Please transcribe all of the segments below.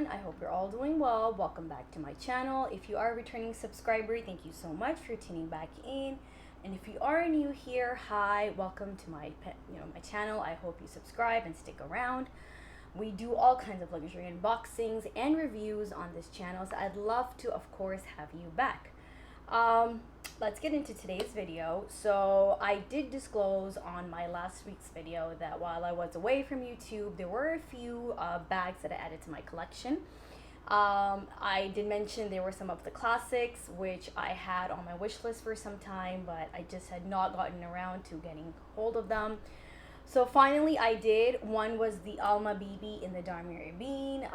I hope you're all doing well. Welcome back to my channel. If you are a returning subscriber, thank you so much for tuning back in. And if you are new here, hi, welcome to my channel. I hope you subscribe and stick around. We do all kinds of luxury unboxings and reviews on this channel, so I'd love to, of course, have you back. Let's get into today's video. So I did disclose on my last week's video that while I was away from YouTube, there were a few bags that I added to my collection. I did mention there were some of the classics which I had on my wish list for some time, but I just had not gotten around to getting hold of them. So finally I did. One was the Alma BB in the Darmiri Bean.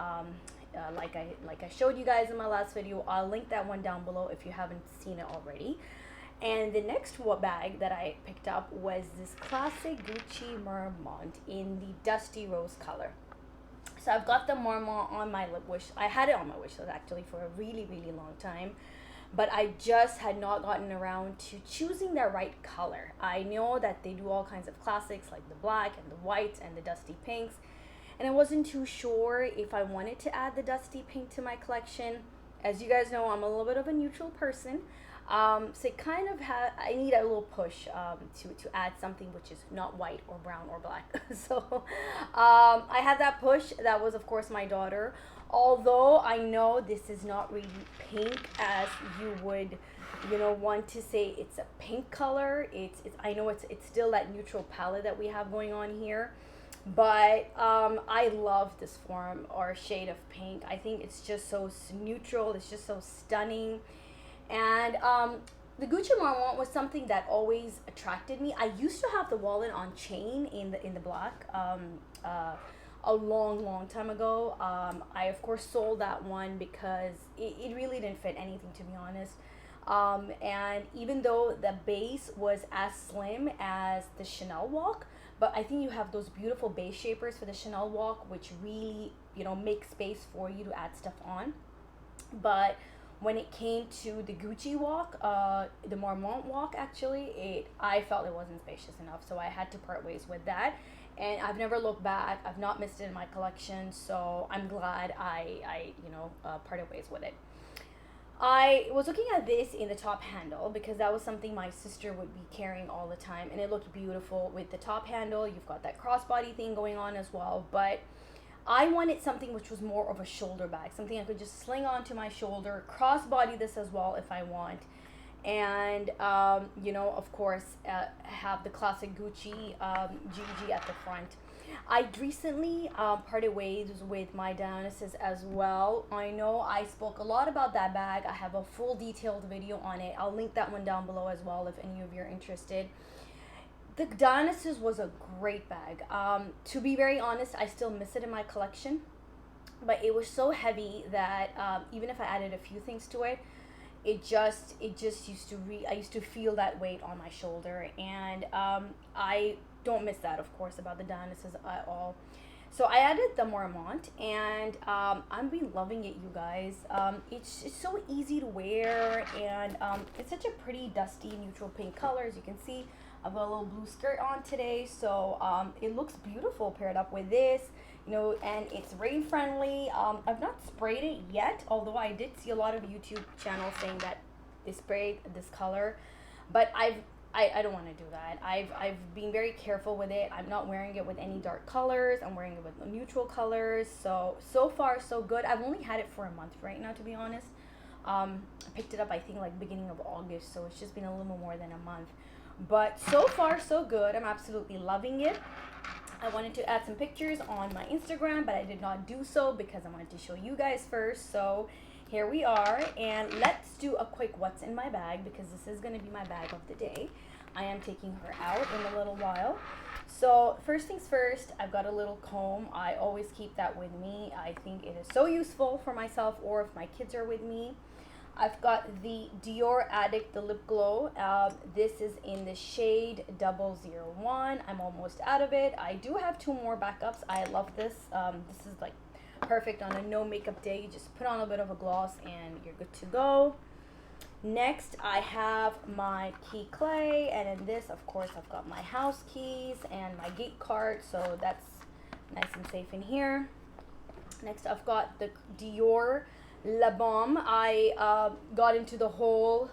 Like I showed you guys in my last video. I'll link that one down below if you haven't seen it already. And the next bag that I picked up was this classic Gucci Marmont in the dusty rose color. So I've got the Marmont on my wish. I had it on my wish list actually for a really long time, but I just had not gotten around to choosing the right color. I know that they do all kinds of classics like the black and the whites and the dusty pinks, and I wasn't too sure if I wanted to add the dusty pink to my collection. As you guys know, I'm a little bit of a neutral person, so it kind of I need a little push to add something which is not white or brown or black. So I had that push. That was of course my daughter. Although I know this is not really pink as you would want to say it's a pink color. I know it's still that neutral palette that we have going on here. But I love this form or shade of pink. I think it's just so neutral. It's just so stunning. And the Gucci Marmont was something that always attracted me. I used to have the wallet on chain in the black a long time ago. I of course sold that one because it really didn't fit anything, to be honest. And even though the base was as slim as the Chanel walk, but I think you have those beautiful base shapers for the Chanel walk, which really, make space for you to add stuff on. But when it came to the Gucci walk, the Marmont walk, actually, I felt it wasn't spacious enough, so I had to part ways with that. And I've never looked back. I've not missed it in my collection, so I'm glad I parted ways with it. I was looking at this in the top handle because that was something my sister would be carrying all the time, and it looked beautiful with the top handle. You've got that crossbody thing going on as well, but I wanted something which was more of a shoulder bag, something I could just sling onto my shoulder, crossbody this as well if I want, and of course have the classic Gucci GG at the front. I recently parted ways with my Dionysus as well. I know I spoke a lot about that bag. I have a full detailed video on it. I'll link that one down below as well if any of you are interested. The Dionysus was a great bag. To be very honest, I still miss it in my collection, but it was so heavy that even if I added a few things to it, it just used to I used to feel that weight on my shoulder, and I don't miss that, of course, about the Dionysus at all. So I added the Marmont, and I've been loving it, you guys. It's so easy to wear, and it's such a pretty dusty neutral pink color. As you can see, I've got a little blue skirt on today, so it looks beautiful paired up with this, and it's rain friendly. I've not sprayed it yet, although I did see a lot of YouTube channels saying that they sprayed this color, but I don't want to do that. I've been very careful with it. I'm not wearing it with any dark colors. I'm wearing it with neutral colors. So far so good. I've only had it for a month right now, to be honest. I picked it up I think like beginning of August, so it's just been a little more than a month. But so far so good. I'm absolutely loving it. I wanted to add some pictures on my Instagram, but I did not do so because I wanted to show you guys first. So here we are, and let's do a quick what's in my bag because this is going to be my bag of the day. I am taking her out in a little while. So first things first, I've got a little comb. I always keep that with me. I think it is so useful for myself or if my kids are with me. I've got the Dior Addict, the lip glow. This is in the shade 001. I'm almost out of it. I do have 2 more backups. I love this. This is like perfect on a no makeup day. You just put on a bit of a gloss and you're good to go. Next, I have my key clay, and in this, of course, I've got my house keys and my gate card, so that's nice and safe in here. Next, I've got the Dior La Bombe. I got into the whole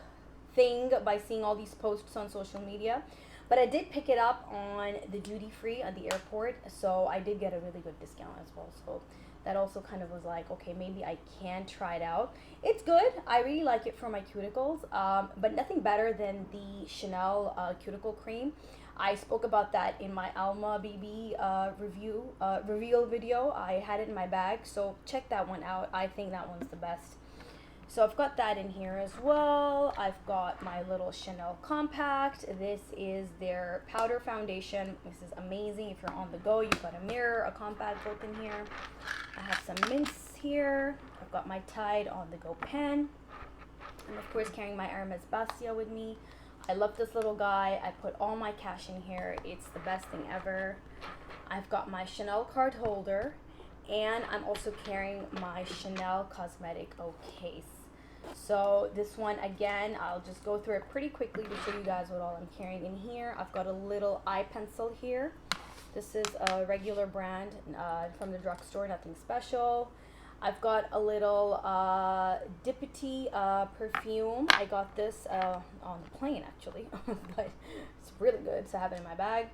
thing by seeing all these posts on social media, but I did pick it up on the duty free at the airport, so I did get a really good discount as well. So that also kind of was like, okay, maybe I can try it out. It's good. I really like it for my cuticles, but nothing better than the Chanel cuticle cream. I spoke about that in my Alma BB reveal video. I had it in my bag, so check that one out. I think that one's the best. So I've got that in here as well. I've got my little Chanel compact. This is their powder foundation. This is amazing. If you're on the go, you've got a mirror, a compact both in here. I have some mints here. I've got my Tide on the go pen. And of course, carrying my Hermes Bastia with me. I love this little guy. I put all my cash in here. It's the best thing ever. I've got my Chanel card holder, and I'm also carrying my Chanel cosmetic case. So this one, again, I'll just go through it pretty quickly to show you guys what all I'm carrying in here. I've got a little eye pencil here. This is a regular brand from the drugstore, nothing special. I've got a little Dippity perfume. I got this on the plane actually, but it's really good, so I have it in my bag.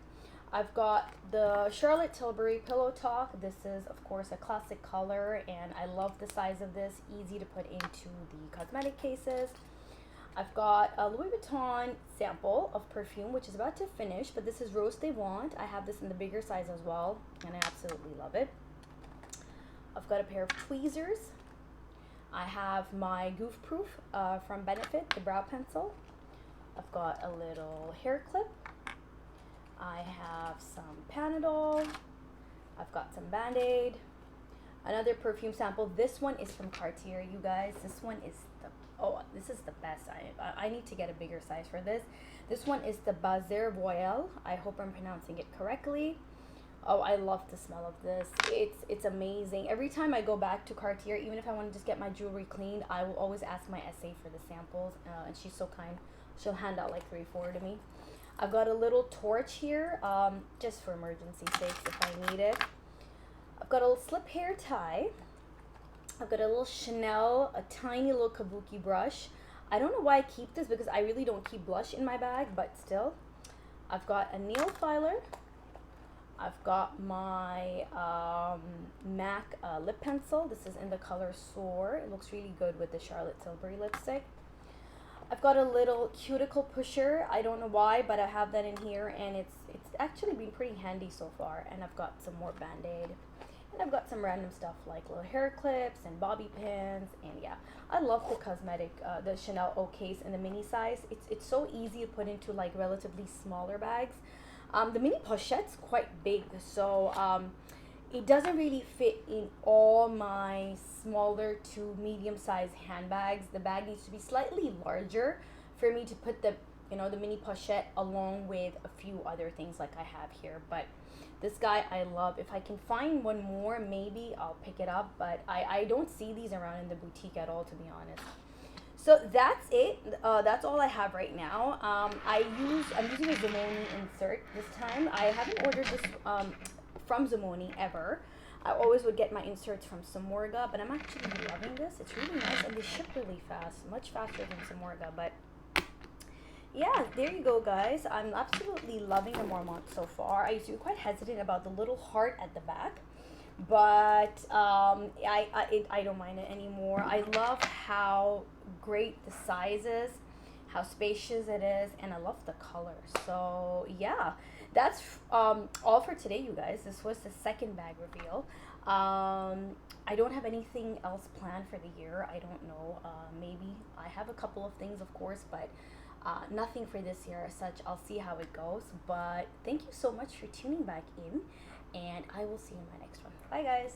I've got the Charlotte Tilbury Pillow Talk. This is, of course, a classic color, and I love the size of this. Easy to put into the cosmetic cases. I've got a Louis Vuitton sample of perfume, which is about to finish, but this is Rose They Want. I have this in the bigger size as well, and I absolutely love it. I've got a pair of tweezers. I have my Goof Proof from Benefit, the brow pencil. I've got a little hair clip. I have some Panadol. I've got some Band-Aid. Another perfume sample. This one is from Cartier, you guys. This one is this is the best. I need to get a bigger size for this. This one is the Bazer Voyelle. I hope I'm pronouncing it correctly. Oh, I love the smell of this. It's amazing. Every time I go back to Cartier, even if I want to just get my jewelry cleaned, I will always ask my SA for the samples, and she's so kind. She'll hand out like 3-4 to me. I've got a little torch here, just for emergency sakes if I need it. I've got a little slip hair tie. I've got a little Chanel, a tiny little kabuki brush. I don't know why I keep this because I really don't keep blush in my bag, but still. I've got a nail filer. I've got my MAC lip pencil. This is in the color Soar. It looks really good with the Charlotte Tilbury lipstick. I've got a little cuticle pusher. I don't know why, but I have that in here, and it's actually been pretty handy so far. And I've got some more Band-Aid. And I've got some random stuff like little hair clips and bobby pins. And yeah, I love the cosmetic, the Chanel O case in the mini size. It's so easy to put into like relatively smaller bags. The mini pochette's quite big, so it doesn't really fit in all my smaller to medium-sized handbags. The bag needs to be slightly larger for me to put the the mini pochette along with a few other things like I have here. But this guy I love. If I can find one more, maybe I'll pick it up, but I don't see these around in the boutique at all, to be honest. So that's it. That's all I have right now. I'm using a Zamoni insert this time. I haven't ordered this from Zamoni ever. I always would get my inserts from Samorga, but I'm actually loving this. It's really nice, and they ship really fast, much faster than Samorga. But yeah, there you go, guys. I'm absolutely loving the Mormont so far. I used to be quite hesitant about the little heart at the back, but I don't mind it anymore. I love how great the size is, how spacious it is, and I love the color. So yeah, that's all for today, you guys. This was the second bag reveal. I don't have anything else planned for the year. I don't know. Maybe I have a couple of things, of course, but nothing for this year as such. I'll see how it goes. But thank you so much for tuning back in, and I will see you in my next one. Bye, guys.